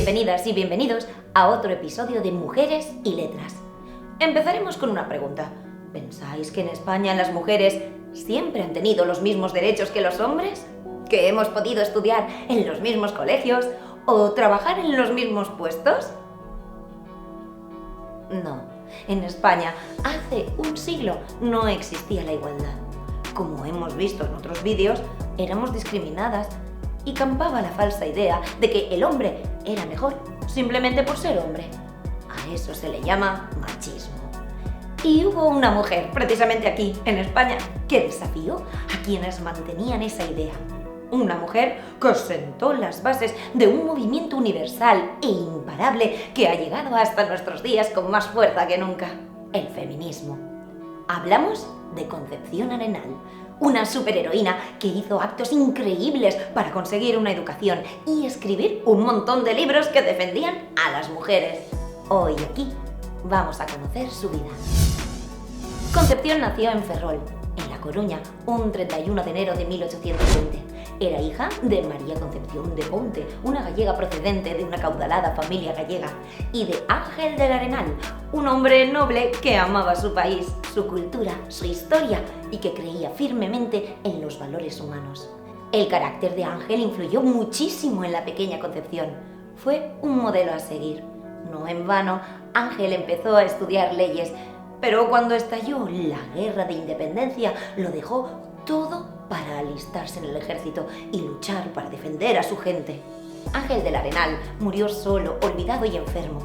Bienvenidas y bienvenidos a otro episodio de Mujeres y Letras. Empezaremos con una pregunta. ¿Pensáis que en España las mujeres siempre han tenido los mismos derechos que los hombres? ¿Que hemos podido estudiar en los mismos colegios o trabajar en los mismos puestos? No, en España hace un siglo no existía la igualdad. Como hemos visto en otros vídeos, éramos discriminadas y campaba la falsa idea de que el hombre era mejor simplemente por ser hombre. A eso se le llama machismo. Y hubo una mujer, precisamente aquí, en España, que desafió a quienes mantenían esa idea. Una mujer que sentó las bases de un movimiento universal e imparable que ha llegado hasta nuestros días con más fuerza que nunca: el feminismo. Hablamos de Concepción Arenal, una superheroína que hizo actos increíbles para conseguir una educación y escribir un montón de libros que defendían a las mujeres. Hoy aquí vamos a conocer su vida. Concepción nació en Ferrol, en La Coruña, un 31 de enero de 1820. Era hija de María Concepción de Ponte, una gallega procedente de una caudalada familia gallega, y de Ángel del Arenal, un hombre noble que amaba su país, su cultura, su historia y que creía firmemente en los valores humanos. El carácter de Ángel influyó muchísimo en la pequeña Concepción. Fue un modelo a seguir. No en vano, Ángel empezó a estudiar leyes, pero cuando estalló la Guerra de Independencia lo dejó todo para alistarse en el ejército y luchar para defender a su gente. Ángel del Arenal murió solo, olvidado y enfermo.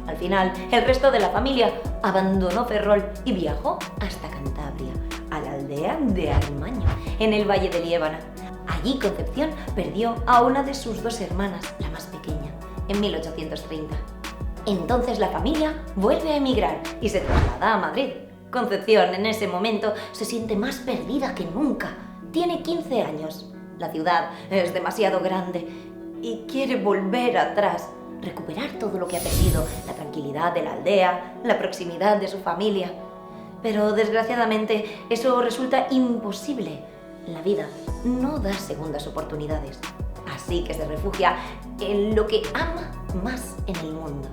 Al final, el resto de la familia abandonó Ferrol y viajó hasta Cantabria, a la aldea de Armaño, en el valle de Liébana. Allí Concepción perdió a una de sus dos hermanas, la más pequeña, en 1830. Entonces la familia vuelve a emigrar y se traslada a Madrid. Concepción en ese momento se siente más perdida que nunca. Tiene 15 años. La ciudad es demasiado grande y quiere volver atrás, recuperar todo lo que ha perdido, la tranquilidad de la aldea, la proximidad de su familia. Pero desgraciadamente eso resulta imposible. La vida no da segundas oportunidades. Así que se refugia en lo que ama más en el mundo: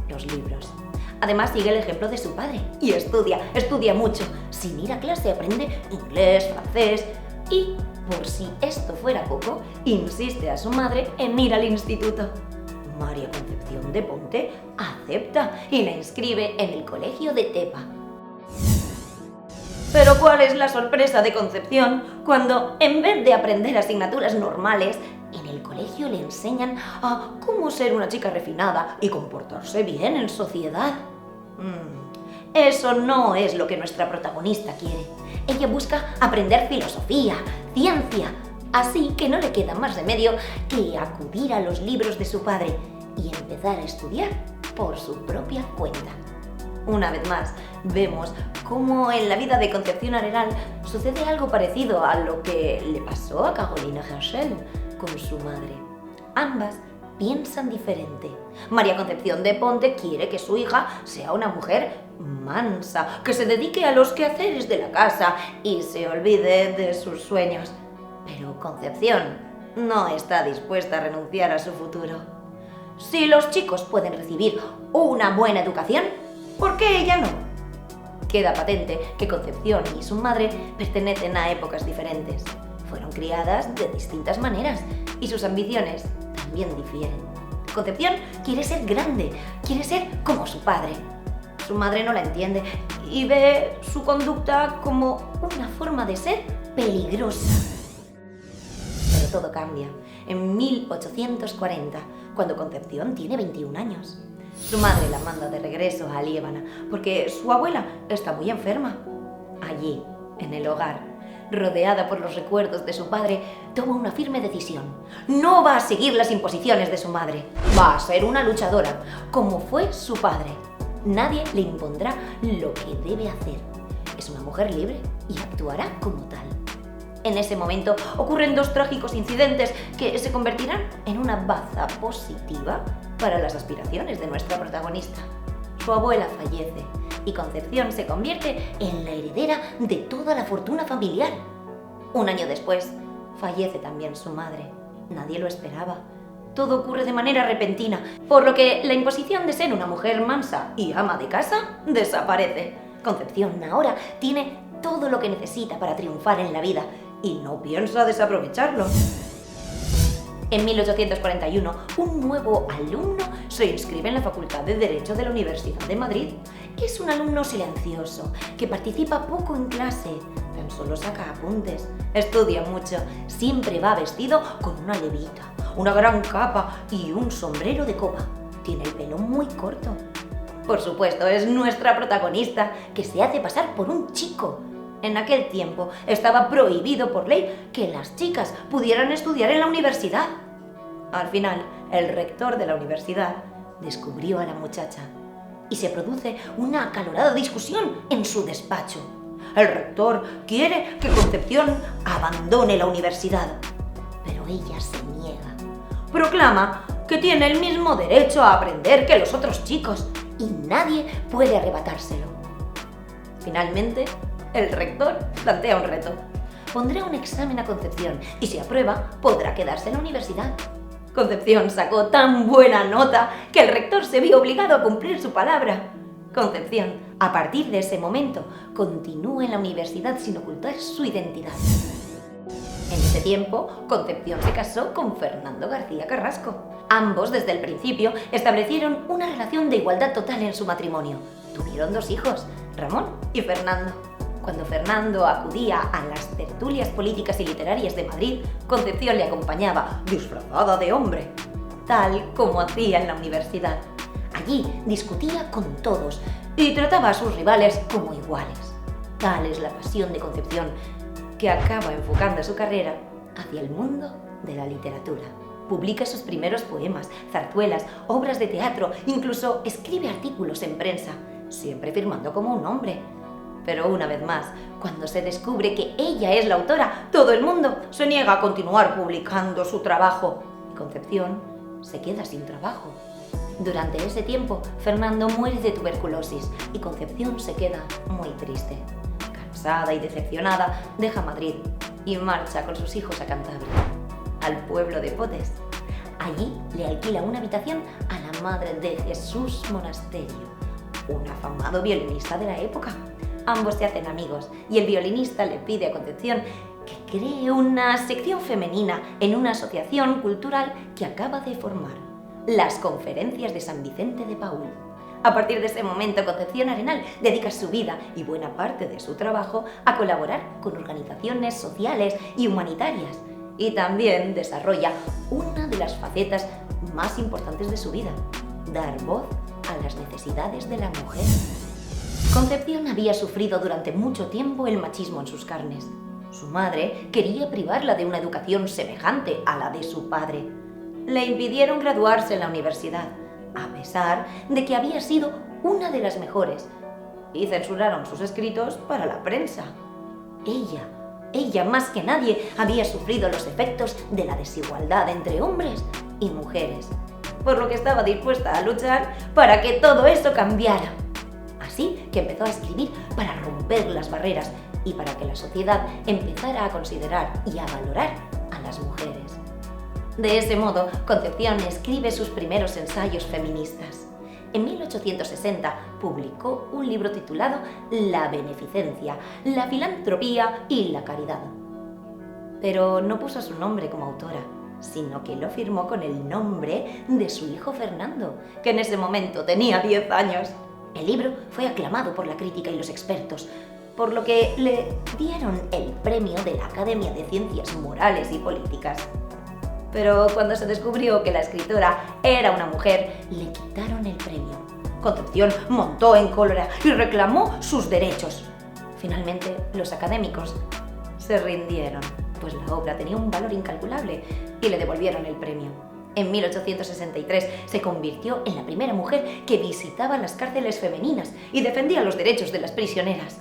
los libros. Además sigue el ejemplo de su padre y estudia mucho. Sin ir a clase aprende inglés, francés y, por si esto fuera poco, insiste a su madre en ir al instituto. María Concepción de Ponte acepta y la inscribe en el colegio de Tepa. Pero ¿cuál es la sorpresa de Concepción cuando, en vez de aprender asignaturas normales, en el colegio le enseñan a cómo ser una chica refinada y comportarse bien en sociedad? Eso no es lo que nuestra protagonista quiere. Ella busca aprender filosofía, ciencia, así que no le queda más remedio que acudir a los libros de su padre y empezar a estudiar por su propia cuenta. Una vez más, vemos cómo en la vida de Concepción Arenal sucede algo parecido a lo que le pasó a Carolina Herschel con su madre. Ambas piensan diferente. María Concepción de Ponte quiere que su hija sea una mujer mansa, que se dedique a los quehaceres de la casa y se olvide de sus sueños. Pero Concepción no está dispuesta a renunciar a su futuro. Si los chicos pueden recibir una buena educación, ¿por qué ella no? Queda patente que Concepción y su madre pertenecen a épocas diferentes. Fueron criadas de distintas maneras y sus ambiciones también difieren. Concepción quiere ser grande, quiere ser como su padre. Su madre no la entiende y ve su conducta como una forma de ser peligrosa. Pero todo cambia en 1840, cuando Concepción tiene 21 años. Su madre la manda de regreso a Liébana porque su abuela está muy enferma. Allí, en el hogar, rodeada por los recuerdos de su padre, toma una firme decisión. No va a seguir las imposiciones de su madre. Va a ser una luchadora, como fue su padre. Nadie le impondrá lo que debe hacer. Es una mujer libre y actuará como tal. En ese momento ocurren dos trágicos incidentes que se convertirán en una baza positiva para las aspiraciones de nuestra protagonista. Su abuela fallece y Concepción se convierte en la heredera de toda la fortuna familiar. Un año después, fallece también su madre. Nadie lo esperaba, Todo ocurre de manera repentina, por lo que la imposición de ser una mujer mansa y ama de casa desaparece. Concepción ahora tiene todo lo que necesita para triunfar en la vida y no piensa desaprovecharlo. En 1841, un nuevo alumno se inscribe en la Facultad de Derecho de la Universidad de Madrid. Es un alumno silencioso, que participa poco en clase, tan solo saca apuntes, estudia mucho, siempre va vestido con una levita, una gran capa y un sombrero de copa. Tiene el pelo muy corto. Por supuesto, es nuestra protagonista, que se hace pasar por un chico. En aquel tiempo estaba prohibido por ley que las chicas pudieran estudiar en la universidad. Al final, el rector de la universidad descubrió a la muchacha y se produce una acalorada discusión en su despacho. El rector quiere que Concepción abandone la universidad, pero ella se niega. Proclama que tiene el mismo derecho a aprender que los otros chicos y nadie puede arrebatárselo. Finalmente, el rector plantea un reto. Pondrá un examen a Concepción y si aprueba, podrá quedarse en la universidad. Concepción sacó tan buena nota que el rector se vio obligado a cumplir su palabra. Concepción, a partir de ese momento, continúa en la universidad sin ocultar su identidad. En ese tiempo, Concepción se casó con Fernando García Carrasco. Ambos, desde el principio, establecieron una relación de igualdad total en su matrimonio. Tuvieron 2 hijos, Ramón y Fernando. Cuando Fernando acudía a las tertulias políticas y literarias de Madrid, Concepción le acompañaba disfrazada de hombre, tal como hacía en la universidad. Allí discutía con todos y trataba a sus rivales como iguales. Tal es la pasión de Concepción, que acaba enfocando su carrera hacia el mundo de la literatura. Publica sus primeros poemas, zarzuelas, obras de teatro, incluso escribe artículos en prensa, siempre firmando como un hombre. Pero una vez más, cuando se descubre que ella es la autora, todo el mundo se niega a continuar publicando su trabajo y Concepción se queda sin trabajo. Durante ese tiempo, Fernando muere de tuberculosis y Concepción se queda muy triste. Cansada y decepcionada, deja Madrid y marcha con sus hijos a Cantabria, al pueblo de Potes. Allí le alquila una habitación a la Madre de Jesús Monasterio, un afamado violinista de la época. Ambos se hacen amigos y el violinista le pide a Concepción que cree una sección femenina en una asociación cultural que acaba de formar, las Conferencias de San Vicente de Paúl. A partir de ese momento, Concepción Arenal dedica su vida y buena parte de su trabajo a colaborar con organizaciones sociales y humanitarias y también desarrolla una de las facetas más importantes de su vida, dar voz a las necesidades de la mujer. Concepción había sufrido durante mucho tiempo el machismo en sus carnes. Su madre quería privarla de una educación semejante a la de su padre. Le impidieron graduarse en la universidad, a pesar de que había sido una de las mejores, y censuraron sus escritos para la prensa. Ella más que nadie había sufrido los efectos de la desigualdad entre hombres y mujeres, por lo que estaba dispuesta a luchar para que todo eso cambiara. Así que empezó a escribir para romper las barreras y para que la sociedad empezara a considerar y a valorar a las mujeres. De ese modo, Concepción escribe sus primeros ensayos feministas. En 1860 publicó un libro titulado La beneficencia, la filantropía y la caridad. Pero no puso su nombre como autora, sino que lo firmó con el nombre de su hijo Fernando, que en ese momento tenía 10 años. El libro fue aclamado por la crítica y los expertos, por lo que le dieron el premio de la Academia de Ciencias Morales y Políticas. Pero cuando se descubrió que la escritora era una mujer, le quitaron el premio. Concepción montó en cólera y reclamó sus derechos. Finalmente, los académicos se rindieron, pues la obra tenía un valor incalculable y le devolvieron el premio. En 1863 se convirtió en la primera mujer que visitaba las cárceles femeninas y defendía los derechos de las prisioneras.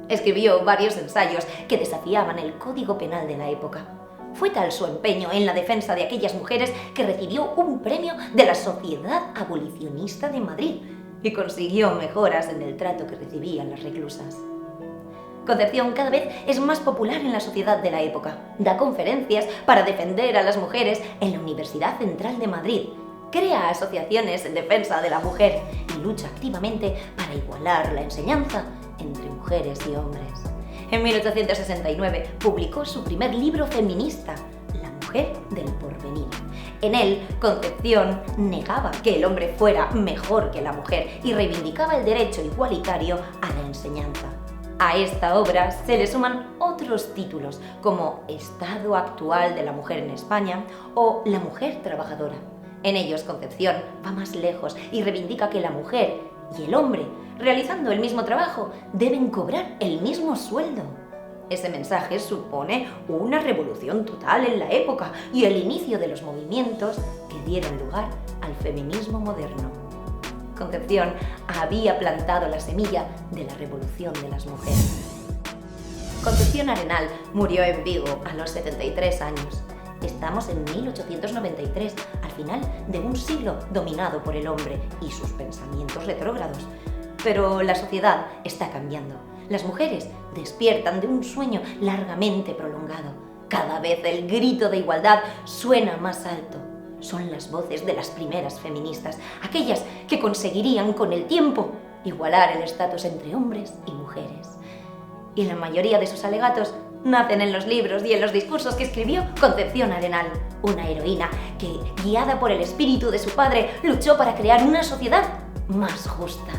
Escribió varios ensayos que desafiaban el código penal de la época. Fue tal su empeño en la defensa de aquellas mujeres que recibió un premio de la Sociedad Abolicionista de Madrid y consiguió mejoras en el trato que recibían las reclusas. Concepción cada vez es más popular en la sociedad de la época. Da conferencias para defender a las mujeres en la Universidad Central de Madrid. Crea asociaciones en defensa de la mujer y lucha activamente para igualar la enseñanza entre mujeres y hombres. En 1869 publicó su primer libro feminista, La mujer del porvenir. En él, Concepción negaba que el hombre fuera mejor que la mujer y reivindicaba el derecho igualitario a la enseñanza. A esta obra se le suman otros títulos como Estado actual de la mujer en España o La mujer trabajadora. En ellos Concepción va más lejos y reivindica que la mujer y el hombre, realizando el mismo trabajo, deben cobrar el mismo sueldo. Ese mensaje supone una revolución total en la época y el inicio de los movimientos que dieron lugar al feminismo moderno. Concepción había plantado la semilla de la revolución de las mujeres. Concepción Arenal murió en Vigo a los 73 años. Estamos en 1893, al final de un siglo dominado por el hombre y sus pensamientos retrógrados. Pero la sociedad está cambiando. Las mujeres despiertan de un sueño largamente prolongado. Cada vez el grito de igualdad suena más alto. Son las voces de las primeras feministas, aquellas que conseguirían con el tiempo igualar el estatus entre hombres y mujeres. Y la mayoría de sus alegatos nacen en los libros y en los discursos que escribió Concepción Arenal, una heroína que, guiada por el espíritu de su padre, luchó para crear una sociedad más justa.